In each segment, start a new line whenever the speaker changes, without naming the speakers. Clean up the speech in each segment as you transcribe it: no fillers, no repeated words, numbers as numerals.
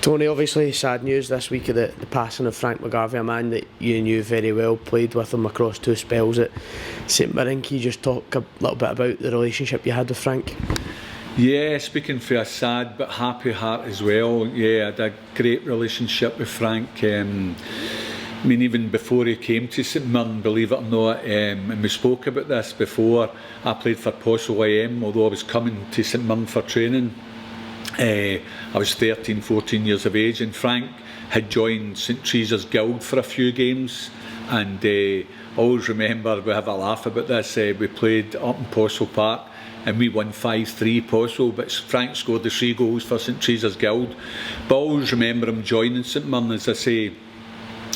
Tony, obviously sad news this week of the passing of Frank McGarvey, a man that you knew very well, played with him across 2 spells at St Mirren. Can you just talk a little bit about the relationship you had with Frank?
Yeah, speaking for a sad but happy heart as well. Yeah, I had a great relationship with Frank. I mean, even before he came to St Mirren, believe it or not, and we spoke about this before, I played for Postle IM, although I was coming to St Mirren for training. I was 13, 14 years of age, and Frank had joined St Teresa's Guild for a few games, and I always remember, we have a laugh about this, we played up in Postle Park and we won 5-3 Postle, but Frank scored the 3 goals for St Teresa's Guild. But I always remember him joining St Mirren. As I say,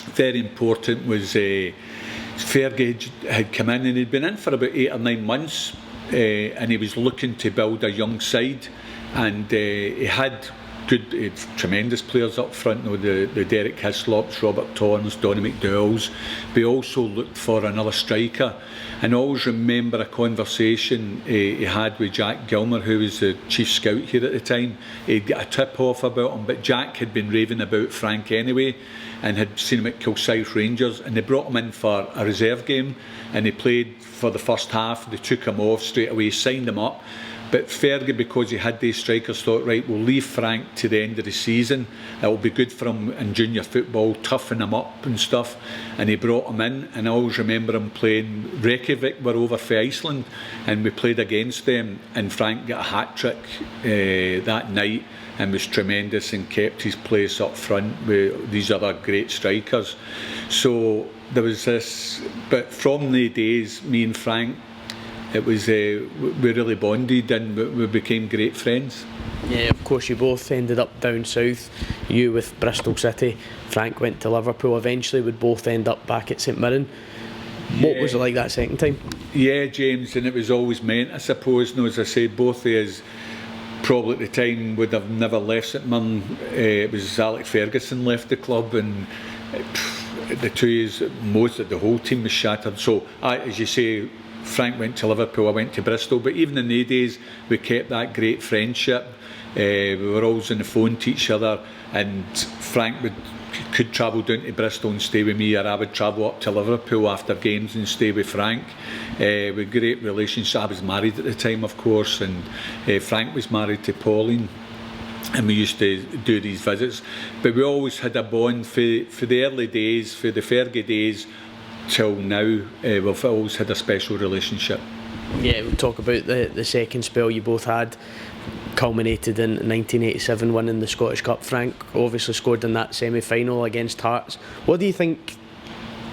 very important was Fergie had come in, and he'd been in for about 8 or 9 months, and he was looking to build a young side, and he had good, tremendous players up front, the Derek Hislops, Robert Torrance, Donny McDowell's. We also looked for another striker, and I always remember a conversation he had with Jack Gilmer, who was the chief scout here at the time. He'd got a tip off about him, but Jack had been raving about Frank anyway, and had seen him at Kilsyth Rangers, and they brought him in for a reserve game, and he played for the first half. They took him off straight away, signed him up. But Fergie, because he had these strikers, thought, right, we'll leave Frank to the end of the season. It will be good for him in junior football, toughen him up and stuff. And he brought him in, and I always remember him playing. Reykjavik were over for Iceland, and we played against them, and Frank got a hat-trick that night, and was tremendous, and kept his place up front with these other great strikers. So there was this, but from the days, me and Frank, it was we really bonded, and we became great friends.
Yeah, of course you both ended up down south, you with Bristol City, Frank went to Liverpool, eventually would both end up back at St Mirren. What was it like that second time? Yeah,
James, and it was always meant, I suppose. No, as I said, both of us probably at the time would have never left St Mirren. It was Alex Ferguson left the club, and the 2 years, most of the whole team was shattered. So, as you say, Frank went to Liverpool, I went to Bristol, but even in the days we kept that great friendship. We were always on the phone to each other, and Frank could travel down to Bristol and stay with me, or I would travel up to Liverpool after games and stay with Frank. With great relationship. I was married at the time, of course, and Frank was married to Pauline, and we used to do these visits. But we always had a bond for the early days, for the Fergie days, till now. We've always had a special relationship.
Yeah, we'll talk about the second spell you both had, culminated in 1987 winning the Scottish Cup. Frank obviously scored in that semi-final against Hearts. What do you think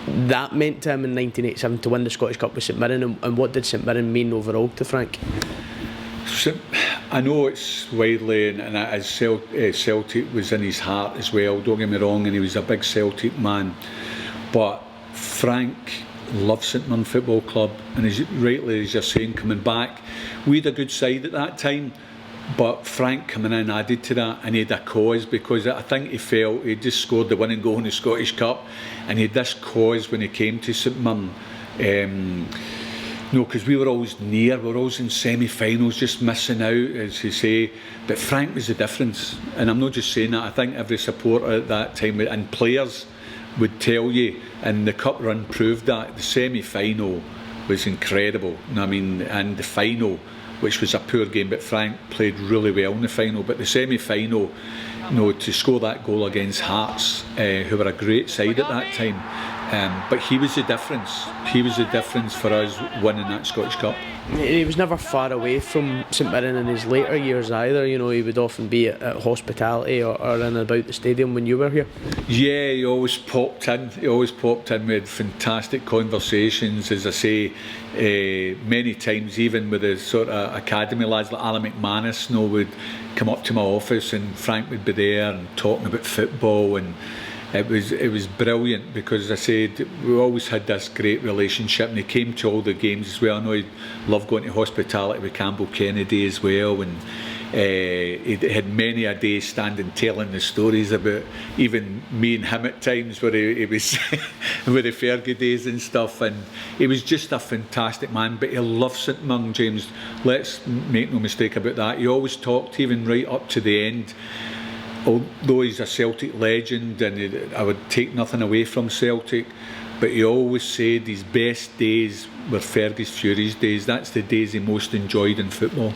that meant to him in 1987 to win the Scottish Cup with St Mirren, and what did St Mirren mean overall to Frank?
I know it's widely, and as Celtic was in his heart as well, don't get me wrong, and he was a big Celtic man, but Frank loved St Mirren Football Club, and rightly, as you're saying, coming back, we had a good side at that time, but Frank coming in added to that, and he had a cause, because I think he felt he just scored the winning goal in the Scottish Cup, and he had this cause when he came to St Mirren. No, because we were always near, we were always in semi-finals, just missing out, as you say. But Frank was the difference, and I'm not just saying that. I think every supporter at that time, and players, would tell you, and the cup run proved that. The semi-final was incredible, I mean, and the final, which was a poor game, but Frank played really well in the final. But the semi-final, to score that goal against Hearts, who were a great side at that time, but he was the difference. He was the difference for us winning that Scottish Cup.
He was never far away from St Mirren in his later years either. You know, he would often be at hospitality or in and about the stadium when you were here.
Yeah, he always popped in. We had fantastic conversations, as I say, many times, even with the sort of academy lads like Alan McManus, would come up to my office, and Frank would be there and talking about football, and it was brilliant, because as I said, we always had this great relationship, and he came to all the games as well. I know he loved going to hospitality with Campbell Kennedy as well, and he had many a day standing telling the stories about even me and him at times, where he was with the Fergie days and stuff, and he was just a fantastic man. But he loved St Mirren, James, let's make no mistake about that. He always talked, even right up to the end, although he's a Celtic legend and I would take nothing away from Celtic, but he always said his best days were Fergus Fury's days. That's the days he most enjoyed in football.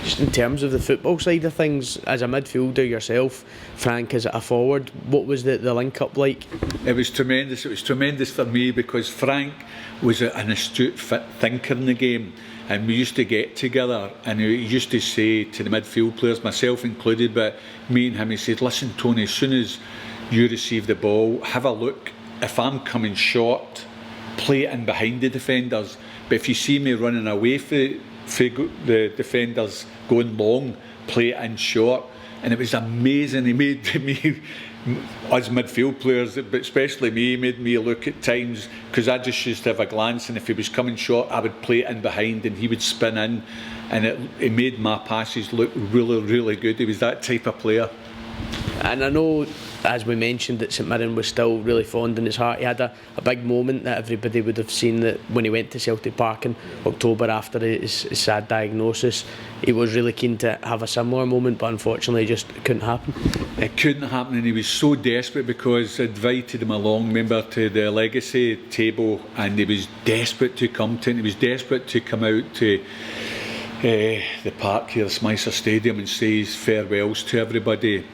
Just in terms of the football side of things, as a midfielder yourself, Frank as a forward, what was the link-up like?
It was tremendous. It was tremendous for me because Frank was an astute thinker in the game, and we used to get together and he used to say to the midfield players, myself included, but me and him, he said, listen Tony, as soon as you receive the ball, have a look. If I'm coming short, play it in behind the defenders, but if you see me running away from the defenders going long, play it in short. And it was amazing. He made me, us midfield players, but especially me, he made me look at times, because I just used to have a glance, and if he was coming short I would play it in behind and he would spin in, and it made my passes look really, really good. He was that type of player.
And I know, as we mentioned, that St Mirren was still really fond in his heart. He had a big moment that everybody would have seen, that when he went to Celtic Park in October after his sad diagnosis, he was really keen to have a similar moment, but unfortunately it just couldn't happen.
It couldn't happen, and he was so desperate because I invited him along, remember, to the legacy table, and he was desperate to come to it. He was desperate to come out to the park here, Smyser Stadium, and say his farewells to everybody.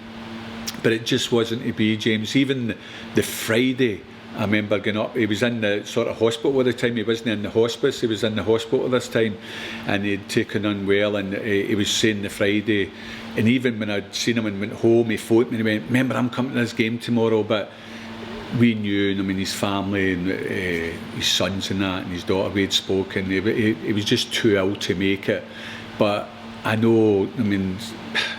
But it just wasn't to be, James. Even the Friday, I remember going up, he was in the sort of hospital at the time. He wasn't in the hospice, he was in the hospital this time, and he'd taken unwell, and he was saying the Friday, and even when I'd seen him and went home, he phoned me and he went, remember, I'm coming to this game tomorrow. But we knew, I mean, his family and his sons and that, and his daughter, we had spoken. He was just too ill to make it. But I know, I mean,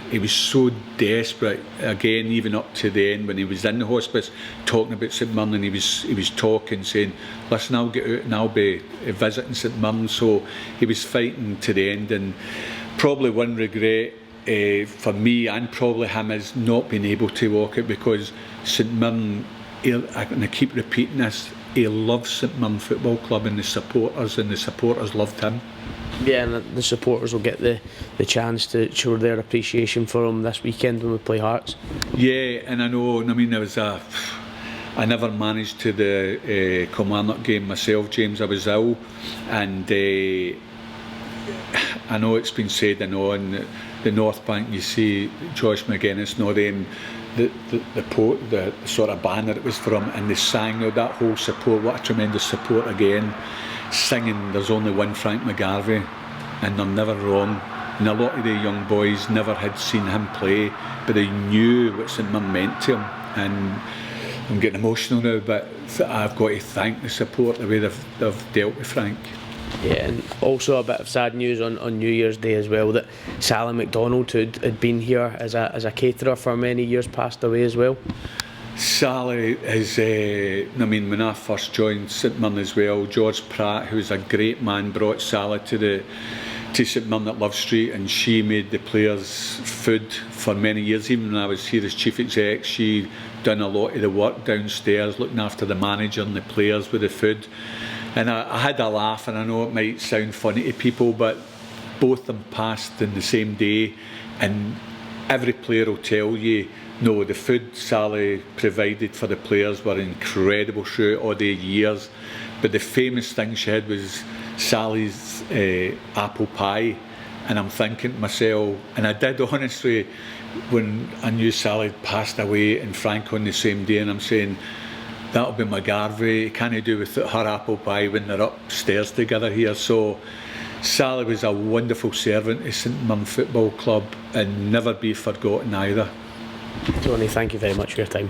he was so desperate, again, even up to the end when he was in the hospice, talking about St Mirren, and he was talking, saying, listen, I'll get out and I'll be visiting St Mirren. So he was fighting to the end, and probably one regret for me and probably him is not being able to walk it, because St Mirren, and I keep repeating this, he loves St Mirren Football Club and the supporters loved him.
Yeah, and the supporters will get the chance to show their appreciation for him this weekend when we play Hearts.
Yeah, and I know, I mean, I never managed to the Kilmarnock game myself, James. I was ill, and I know it's been said, I know, in the North Bank you see Josh McGuinness and all them, the sort of banner it was from, and they sang that whole support. What a tremendous support again, singing There's Only One Frank McGarvey, and they're never wrong. And a lot of the young boys never had seen him play, but they knew what St Mirren meant to him. And I'm getting emotional now, but I've got to thank the support, the way they've dealt with Frank.
Yeah, and also a bit of sad news on New Year's Day as well, that Sally McDonald, who had been here as a caterer for many years, passed away as well.
Sally is, I mean, when I first joined St Mirren as well, George Pratt, who was a great man, brought Sally to St Mirren at Love Street, and she made the players food for many years. Even when I was here as chief exec, she done a lot of the work downstairs, looking after the manager and the players with the food. And I had a laugh, and I know it might sound funny to people, but both of them passed in the same day, and every player will tell you, no, the food Sally provided for the players were incredible throughout all the years. But the famous thing she had was Sally's apple pie, and I'm thinking to myself, and I did honestly, when I knew Sally had passed away and Frank on the same day, and I'm saying, that'll be McGarvey, can he do with her apple pie when they're upstairs together here? So Sally was a wonderful servant to St Mirren Football Club, and never be forgotten either.
Tony, thank you very much for your time.